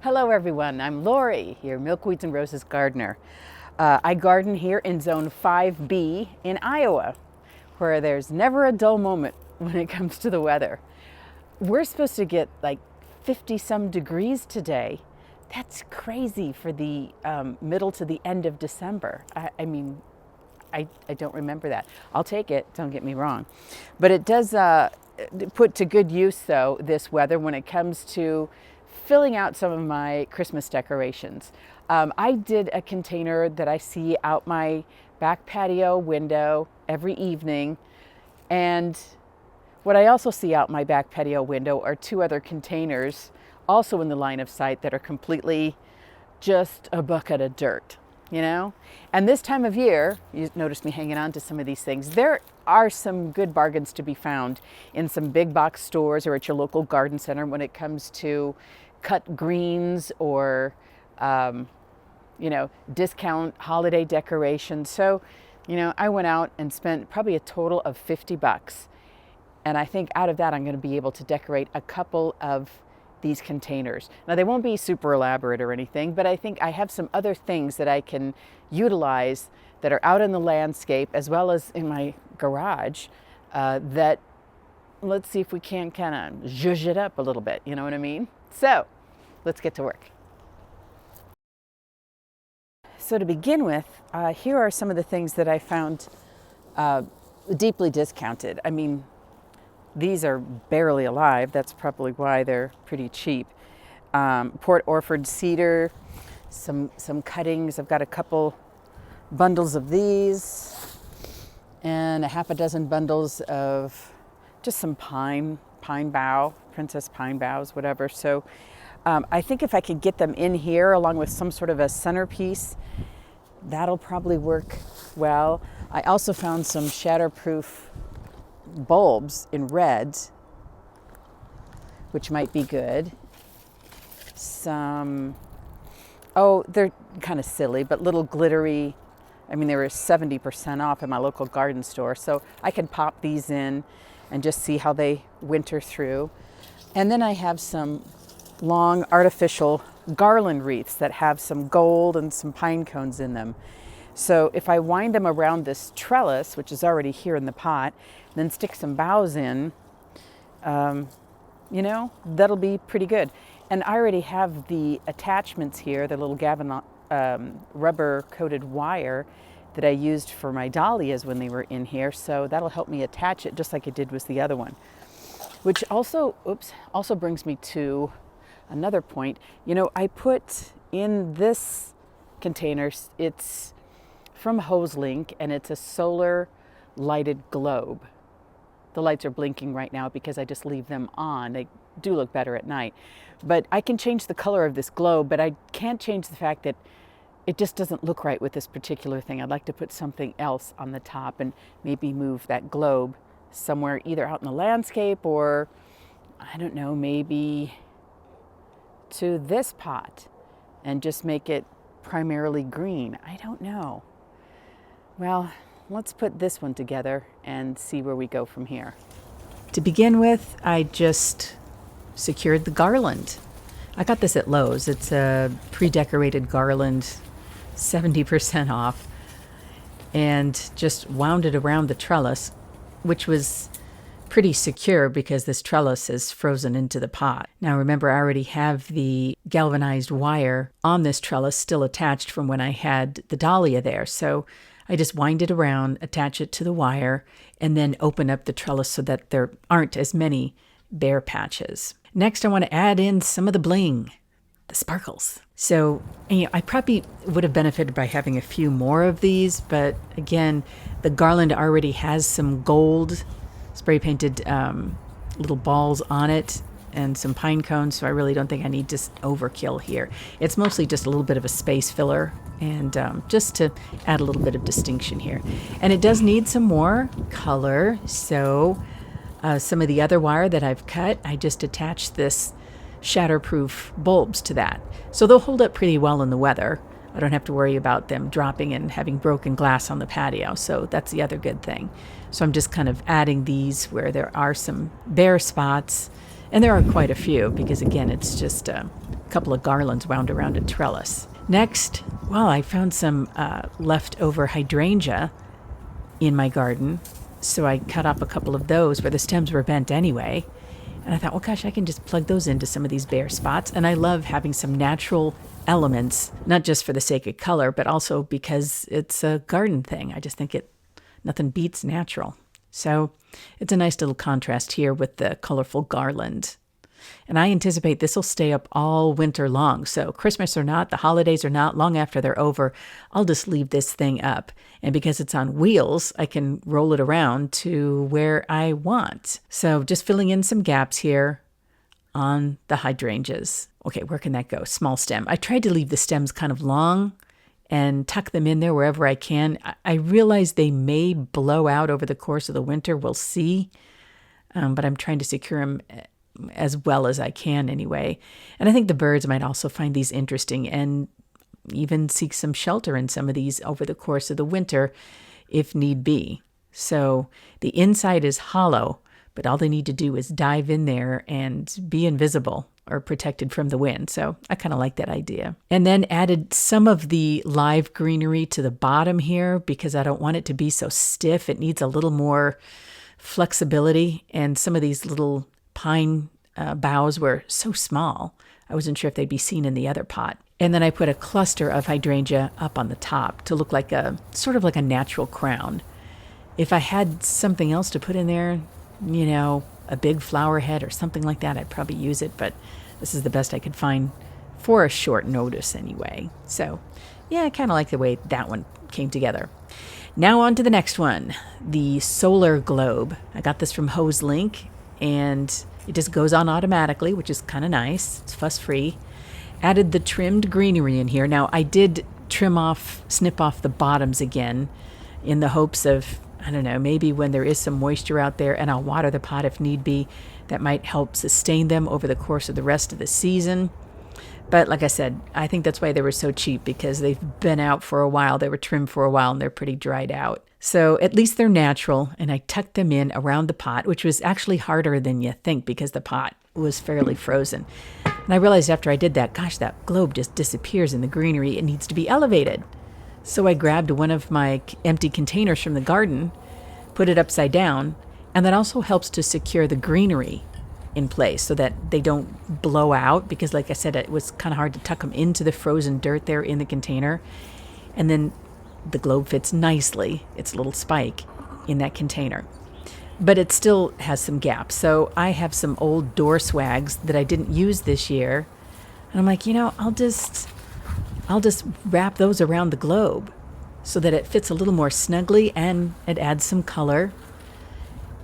Hello everyone, I'm Lori, your Milkweeds and Roses gardener. I garden here in Zone 5B in Iowa, where there's never a dull moment when it comes to the weather. We're supposed to get like 50 some degrees today. That's crazy for the middle to the end of December. I don't remember that. I'll take it, don't get me wrong. But it does put to good use, though, this weather when it comes to filling out some of my Christmas decorations. I did a container that I see out my back patio window every evening. And what I also see out my back patio window are two other containers also in the line of sight that are completely just a bucket of dirt, you know? And this time of year, you notice me hanging on to some of these things, there are some good bargains to be found in some big box stores or at your local garden center when it comes to cut greens or, discount holiday decorations. So, I went out and spent probably a total of $50. And I think out of that, I'm going to be able to decorate a couple of these containers. Now, they won't be super elaborate or anything, but I think I have some other things that I can utilize that are out in the landscape as well as in my garage that let's see if we can kind of zhuzh it up a little bit, you know what I mean? So let's get to work. So to begin with, here are some of the things that I found deeply discounted. I mean, these are barely alive. That's probably why they're pretty cheap. Port Orford cedar, some cuttings. I've got a couple bundles of these and a half a dozen bundles of just some pine bough, princess pine boughs, whatever. So I think if I could get them in here along with some sort of a centerpiece, that'll probably work well. I also found some shatterproof bulbs in red, which might be good. They're kind of silly, but little glittery. I mean, they were 70% off at my local garden store, so I can pop these in and just see how they winter through. And then I have some long artificial garland wreaths that have some gold and some pine cones in them. So if I wind them around this trellis, which is already here in the pot, then stick some boughs in, that'll be pretty good. And I already have the attachments here, the little rubber coated wire that I used for my dahlias when they were in here. So that'll help me attach it just like it did with the other one. Which also brings me to another point. I put in this container, it's from HoseLink, and it's a solar lighted globe. The lights are blinking right now because I just leave them on. They do look better at night. But I can change the color of this globe, but I can't change the fact that it just doesn't look right with this particular thing. I'd like to put something else on the top and maybe move that globe somewhere either out in the landscape or, I don't know, maybe to this pot and just make it primarily green. I don't know. Well, let's put this one together and see where we go from here. To begin with, I just secured the garland. I got this at Lowe's. It's a pre-decorated garland, 70% off, and just wound it around the trellis, which was pretty secure because this trellis is frozen into the pot. Now remember, I already have the galvanized wire on this trellis still attached from when I had the dahlia there. So I just wind it around, attach it to the wire, and then open up the trellis so that there aren't as many bare patches. Next, I want to add in some of the bling, the sparkles. So, I probably would have benefited by having a few more of these, but again, the garland already has some gold spray painted little balls on it and some pine cones, so I really don't think I need to overkill here. It's mostly just a little bit of a space filler and just to add a little bit of distinction here. And it does need some more color, so some of the other wire that I've cut, I just attached this shatterproof bulbs to that. So they'll hold up pretty well in the weather. I don't have to worry about them dropping and having broken glass on the patio, so that's the other good thing. So I'm just kind of adding these where there are some bare spots, and there are quite a few because again, it's just couple of garlands wound around a trellis. Next, well, I found some leftover hydrangea in my garden. So I cut off a couple of those where the stems were bent anyway. And I thought, well, gosh, I can just plug those into some of these bare spots. And I love having some natural elements, not just for the sake of color, but also because it's a garden thing. I just think nothing beats natural. So it's a nice little contrast here with the colorful garland. And I anticipate this will stay up all winter long. So Christmas or not, the holidays or not, long after they're over, I'll just leave this thing up. And because it's on wheels, I can roll it around to where I want. So just filling in some gaps here on the hydrangeas. Okay, where can that go? Small stem. I tried to leave the stems kind of long and tuck them in there wherever I can. I realize they may blow out over the course of the winter. We'll see. But I'm trying to secure them as well as I can anyway. And I think the birds might also find these interesting and even seek some shelter in some of these over the course of the winter if need be. So the inside is hollow, but all they need to do is dive in there and be invisible or protected from the wind. So I kind of like that idea. And then added some of the live greenery to the bottom here because I don't want it to be so stiff. It needs a little more flexibility, and some of these little pine boughs were so small, I wasn't sure if they'd be seen in the other pot. And then I put a cluster of hydrangea up on the top to look like sort of like a natural crown. If I had something else to put in there, a big flower head or something like that, I'd probably use it, but this is the best I could find for a short notice anyway. So yeah, I kind of like the way that one came together. Now on to the next one, the solar globe. I got this from HoseLink, and it just goes on automatically, which is kind of nice. It's fuss-free. Added the trimmed greenery in here. Now, I did snip off the bottoms again in the hopes of, I don't know, maybe when there is some moisture out there, and I'll water the pot if need be, that might help sustain them over the course of the rest of the season. But like I said, I think that's why they were so cheap, because they've been out for a while. They were trimmed for a while, and they're pretty dried out. So at least they're natural, and I tucked them in around the pot, which was actually harder than you think because the pot was fairly frozen. And I realized after I did that, gosh, that globe just disappears in the greenery. It needs to be elevated. So I grabbed one of my empty containers from the garden, put it upside down, and that also helps to secure the greenery in place so that they don't blow out, because like I said, it was kind of hard to tuck them into the frozen dirt there in the container. And then the globe fits nicely, its little spike, in that container. But it still has some gaps. So I have some old door swags that I didn't use this year. And I'm like, I'll just wrap those around the globe so that it fits a little more snugly and it adds some color.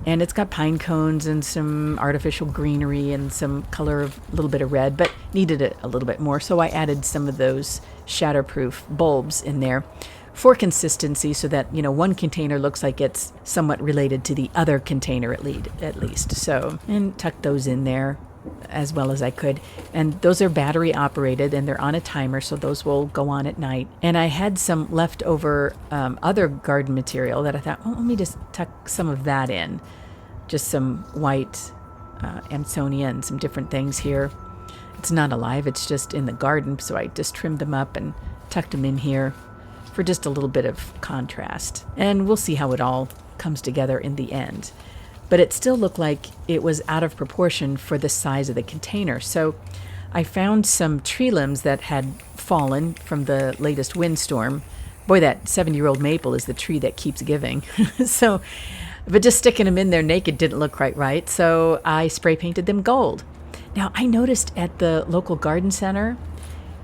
And it's got pine cones and some artificial greenery and some color of a little bit of red, but needed it a little bit more. So I added some of those shatterproof bulbs in there for consistency so that, one container looks like it's somewhat related to the other container at least. So, and tucked those in there as well as I could. And those are battery operated and they're on a timer, so those will go on at night. And I had some leftover other garden material that I thought, let me just tuck some of that in. Just some white Amsonia and some different things here. It's not alive, it's just in the garden, so I just trimmed them up and tucked them in here for just a little bit of contrast. And we'll see how it all comes together in the end. But it still looked like it was out of proportion for the size of the container. So I found some tree limbs that had fallen from the latest windstorm. Boy, that 70-year-old maple is the tree that keeps giving. But just sticking them in there naked didn't look quite right. So I spray painted them gold. Now, I noticed at the local garden center,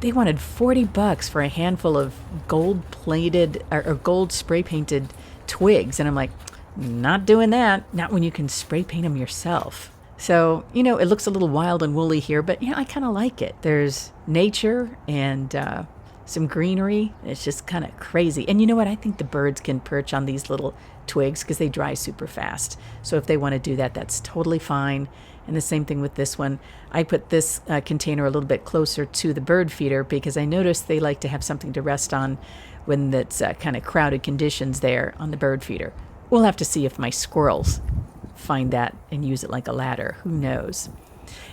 they wanted $40 for a handful of gold-plated or gold spray-painted twigs. And I'm like, not doing that. Not when you can spray paint them yourself. So, it looks a little wild and woolly here, but, I kind of like it. There's nature and some greenery. It's just kind of crazy. And you know what? I think the birds can perch on these little twigs because they dry super fast. So if they want to do that, that's totally fine. And the same thing with this one. I put this container a little bit closer to the bird feeder because I noticed they like to have something to rest on when it's kind of crowded conditions there on the bird feeder. We'll have to see if my squirrels find that and use it like a ladder. Who knows?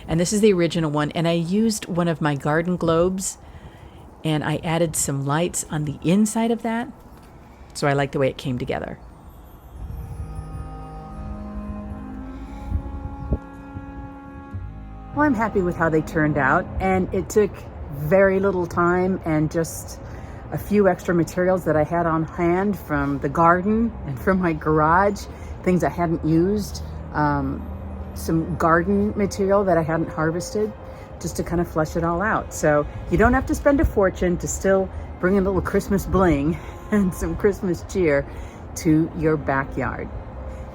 And this is the original one. And I used one of my garden globes and I added some lights on the inside of that. So I like the way it came together. Well, I'm happy with how they turned out, and it took very little time and just a few extra materials that I had on hand from the garden and from my garage, things I hadn't used, some garden material that I hadn't harvested, just to kind of flesh it all out. So you don't have to spend a fortune to still bring a little Christmas bling and some Christmas cheer to your backyard.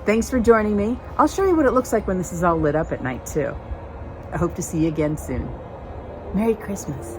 Thanks for joining me. I'll show you what it looks like when this is all lit up at night too. I hope to see you again soon. Merry Christmas.